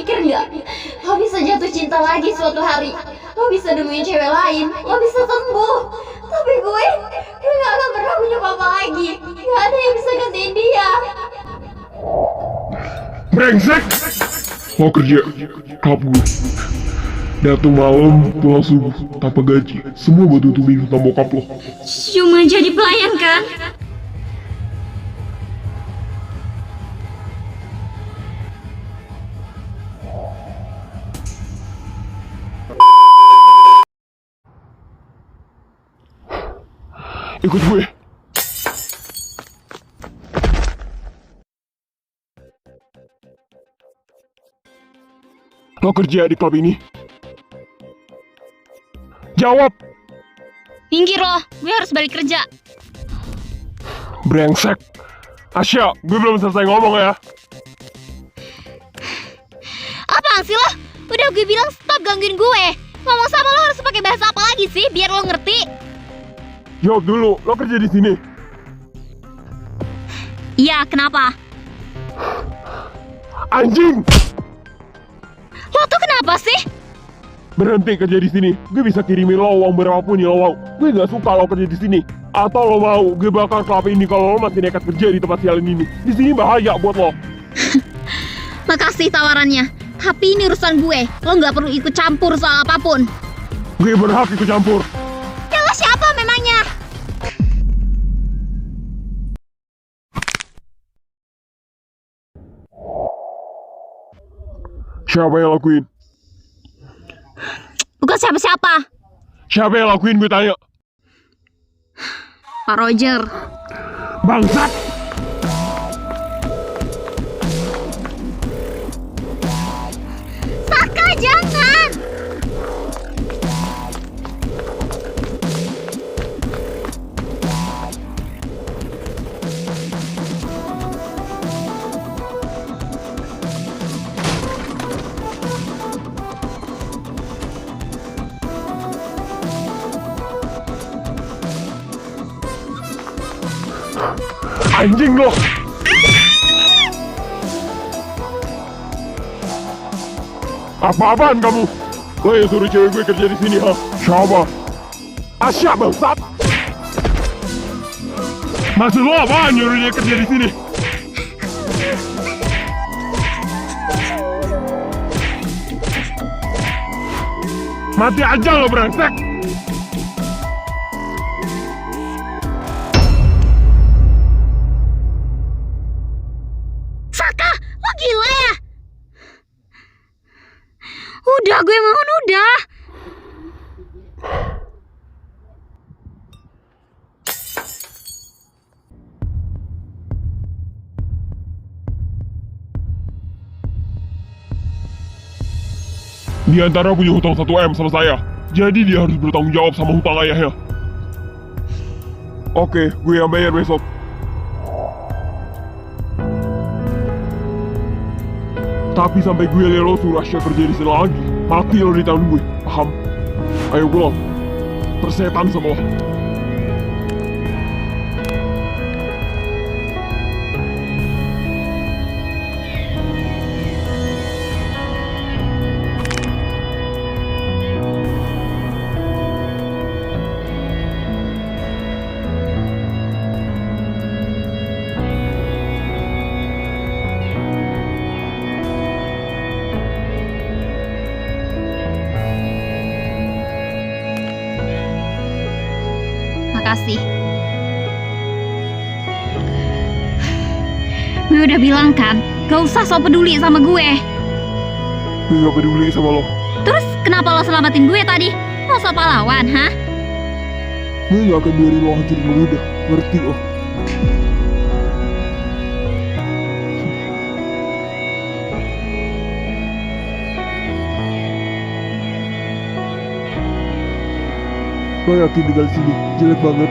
mikir nggak? Lo bisa jatuh cinta lagi suatu hari. Lo bisa nemuin cewek lain. Lo bisa sembuh. Tapi gue gak akan pernah punya papa lagi. Gak ada yang bisa gantiin dia. Brengsek! Mau kerja, klub gue. Datang malam, pulang subuh, tanpa gaji. Semua buat tutupin hutang bokap lo. Cuma jadi pelayan kan? Ikut gue. Lo kerja di klub ini? Jawab! Minggir lo, gue harus balik kerja. Brengsek! Asya, gue belum selesai ngomong ya. Apaan sih lo? Udah gue bilang stop gangguin gue. Ngomong sama lo harus pakai bahasa apa lagi sih biar lo ngerti? Jawab dulu, lo kerja di sini? Iya, kenapa? Anjing! Lo tuh kenapa sih? Berhenti kerja di sini. Gue bisa kirimin lo uang berapapun yang lo mau. Gue gak suka lo kerja di sini. Atau lo mau, gue bakal klub ini kalau lo masih nekat kerja di tempat sialan ini. Di sini bahaya buat lo. Makasih tawarannya. Tapi ini urusan gue. Lo nggak perlu ikut campur soal apapun. Gue berhak ikut campur. Ya lo siapa memangnya? Siapa yang lakuin? Bukan siapa-siapa. Siapa yang lakuin, gue tanya? Pak Roger. Bangsat! Saka, jangan! Anjing lo! Apa-apaan kamu? Lo yang suruh cewek gue kerja di sini, ha? Siapa? Asya, bangsat! Maksud lo apaan nyuruh dia kerja di sini? Mati aja lo, brengsek! Saka, lo gila ya? Udah, gue mohon udah. Di antara punya hutang 1M sama saya. Jadi dia harus bertanggung jawab sama hutang ayahnya. Oke, gue yang bayar besok. Tapi sampai gue liat lo suruh Asya kerja di sini lagi, mati lo di tangan gue, paham? Ayo pulang, persetan semua. Makasih. Gue udah bilang kan, gak usah so peduli sama gue. Gue gak peduli sama lo. Terus kenapa lo selamatin gue tadi? Lo so pahlawan, hah? Gue gak akan biarin lo hancurin lo udah, ngerti lo? Lo yakin tinggal di sini jelek banget?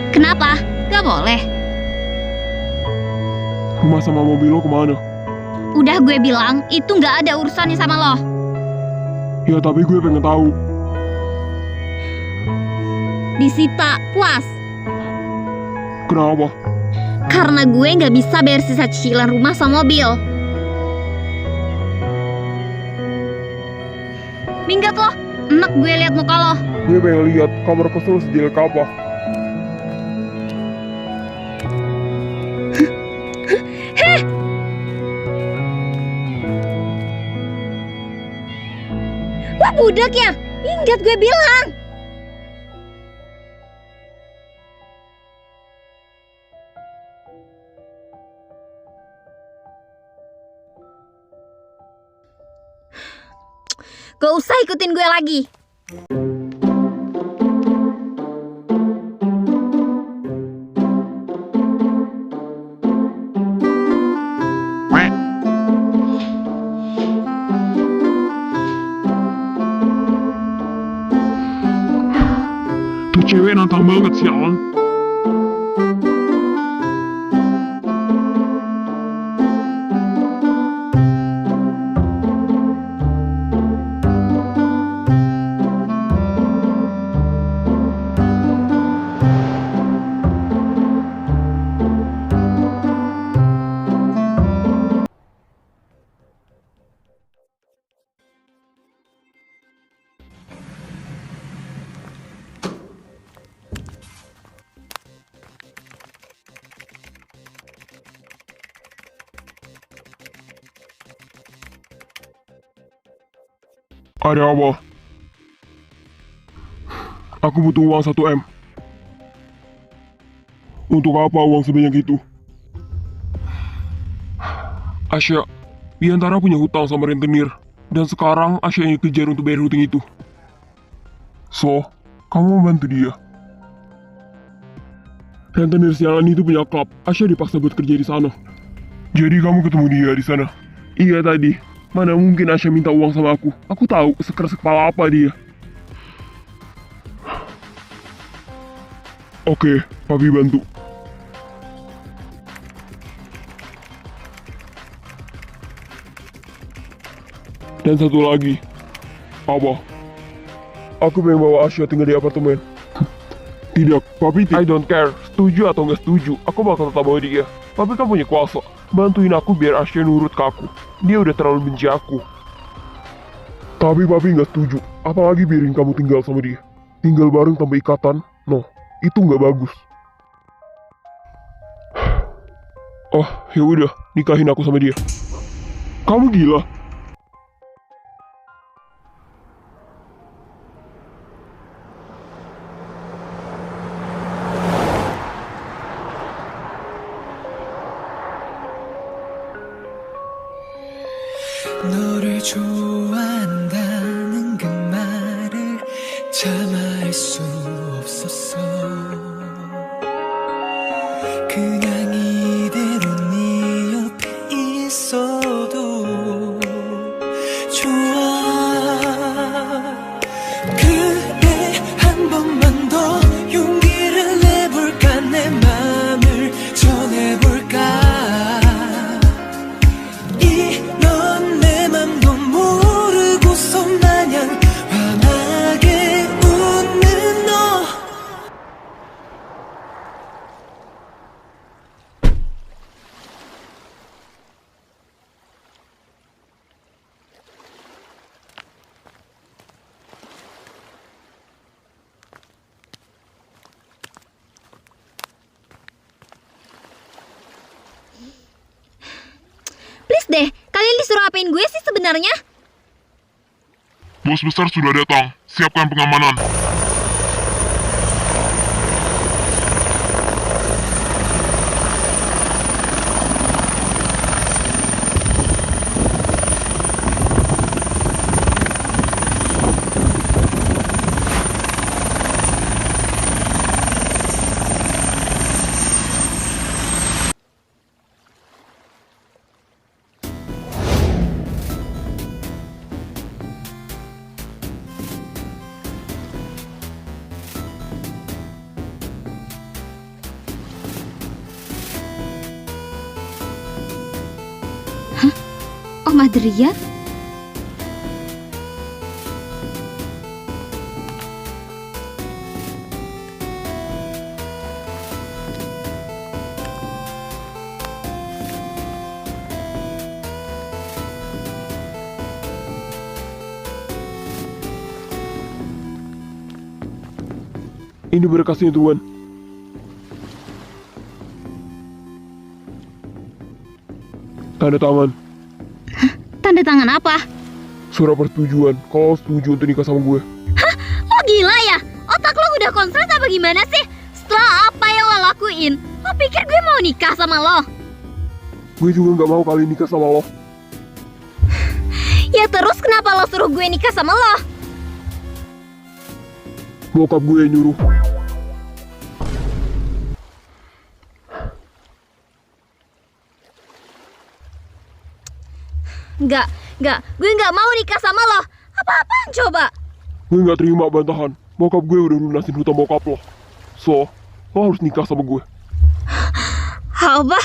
Kenapa? Gak boleh. Rumah sama mobil lo kemana? Udah gue bilang, itu gak ada urusannya sama lo. Ya tapi gue pengen tahu. Disita, puas. Kenapa? Karena gue gak bisa bayar sisa cicilan rumah sama mobil. Minggat lo, enak gue liat muka lo. Gue pengen lihat kamar kos lo sejelek apa. Wah budak ya, minggat gue bilang. Gak usah ikutin gue lagi. Tuh cewek nantang banget sialan. Ada apa? Aku butuh uang 1 M. Untuk apa uang sebanyak itu? Asya, Biantara punya hutang sama rentenir. Dan sekarang Asya yang dikejar untuk bayar hutang itu. So, kamu membantu dia. Rentenir sialan itu punya klub. Asya dipaksa buat kerja di sana. Jadi kamu ketemu dia di sana? Iya tadi. Mana mungkin Asya minta uang sama aku? Aku tahu sekeras kepala apa dia. Oke, papi bantu. Dan satu lagi. Apa? Aku pengen bawa Asya tinggal di apartemen. Tidak, papi I don't care. Setuju atau nggak setuju, aku bakal tetap bawa dia. Papi kan punya kuasa. Bantuin aku biar Asya nurut ke aku. Dia udah terlalu benci aku. Tapi papi nggak setuju. Apalagi biarin kamu tinggal sama dia. Tinggal bareng tanpa ikatan. No, itu nggak bagus. Oh, ya udah, nikahin aku sama dia. Kamu gila? 너를 좋아한다는 그 말을 참아할 수 없었어. 그냥 이대로 네 옆에 있어도 좋아. 그래 한 번만 더 용기를 내볼까. 내 맘을 전해볼까. 이런 내 맘도 모르고서 마냥 환하게 웃는 너. Please deh, kalian disuruh apain gue sih sebenarnya? Bos besar sudah datang. Siapkan pengamanan. Om Adrian? Ini berkasnya Tuan. Tanda tangan. Tanda tangan apa? Surat persetujuan kalau setuju untuk nikah sama gue. Lo gila ya? Otak lo udah konslet apa gimana sih? Setelah apa yang lo lakuin, lo pikir gue mau nikah sama lo? Gue juga gak mau kali nikah sama lo. Ya terus kenapa lo suruh gue nikah sama lo? Bokap gue yang nyuruh. Enggak, gue nggak mau nikah sama lo. Apa-apaan coba? Gue gak terima bantahan. Bokap gue udah lunasin hutang bokap lo. So, lo harus nikah sama gue. Apa?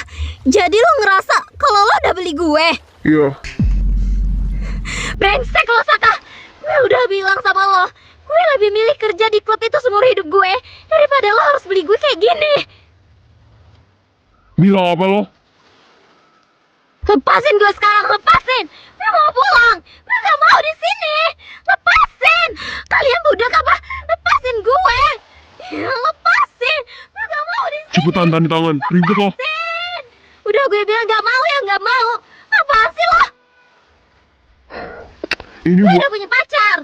Jadi lo ngerasa kalau lo udah beli gue? Iya. Brengsek lo, Saka. Gue udah bilang sama lo, gue lebih milih kerja di klub itu seumur hidup gue daripada lo harus beli gue kayak gini. Bilang apa lo? Lepasin gue sekarang, lepasin. Gue mau pulang. Gue gak mau di sini. Lepasin. Kalian budak apa? Lepasin gue. Ya, lepasin. Gue gak mau di sini. Cepetan tanda tangan, ribet lo. Lepasin. Udah gue bilang gak mau ya gak mau. Apaan sih lo? Ini Gue buat... udah punya pacar.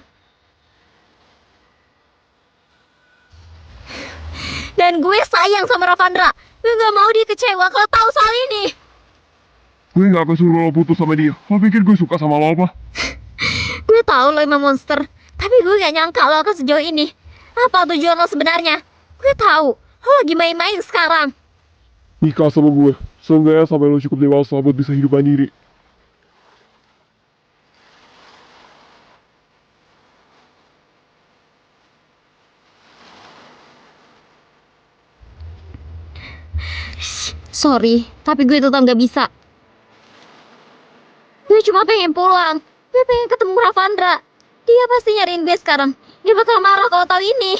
Dan gue sayang sama Ravandra. Gue gak mau dia kecewa kalau tahu soal ini. Gue gak akan suruh lo putus sama dia. Lo pikir gue suka sama lo apa? Gue tahu lo emang monster, tapi gue gak nyangka lo akan sejauh ini. Apa tujuan lo sebenarnya? Gue tahu lo lagi main-main sekarang. Nikah sama gue. Seenggaknya sampai lo cukup dewasa buat bisa hidup mandiri. Sorry, tapi gue tetap gak bisa. Gue cuma pengen pulang. Gue pengen ketemu Ravandra. Dia pasti nyariin gue sekarang. Dia bakal marah kalau tahu ini.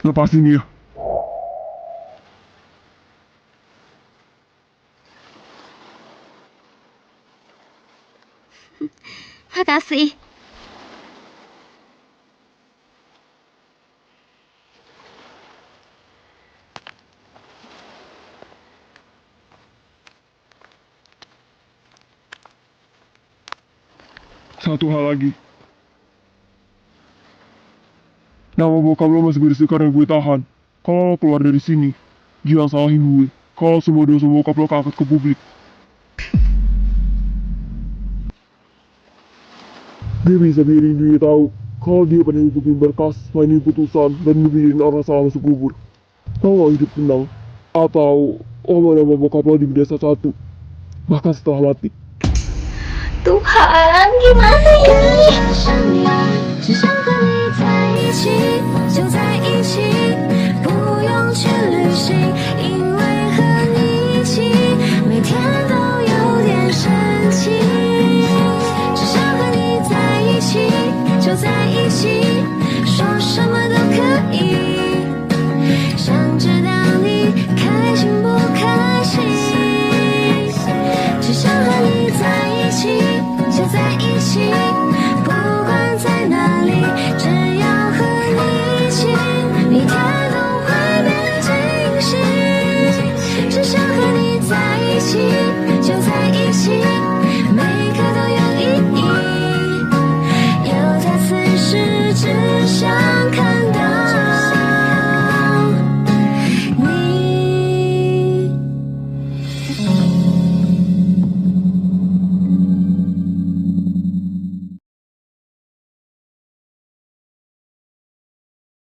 Lepasin dia. Makasih. Satu hal lagi. Nama bokap lo masih bersih karena gue tahan. Kalau lo keluar dari sini, jangan salahin gue. Kalau semua dosa bokap lo keangkat ke publik. Dia bisa biarin dia tahu kalau dia pada ngikutin berkas, mainin putusan, dan ngebiarin orang salah masuk kubur. Lo mau hidup tenang, atau lo mau nama bokap lo di media satu, bahkan setelah mati. Tuhan, gimana ini? 只想和你在一起，就在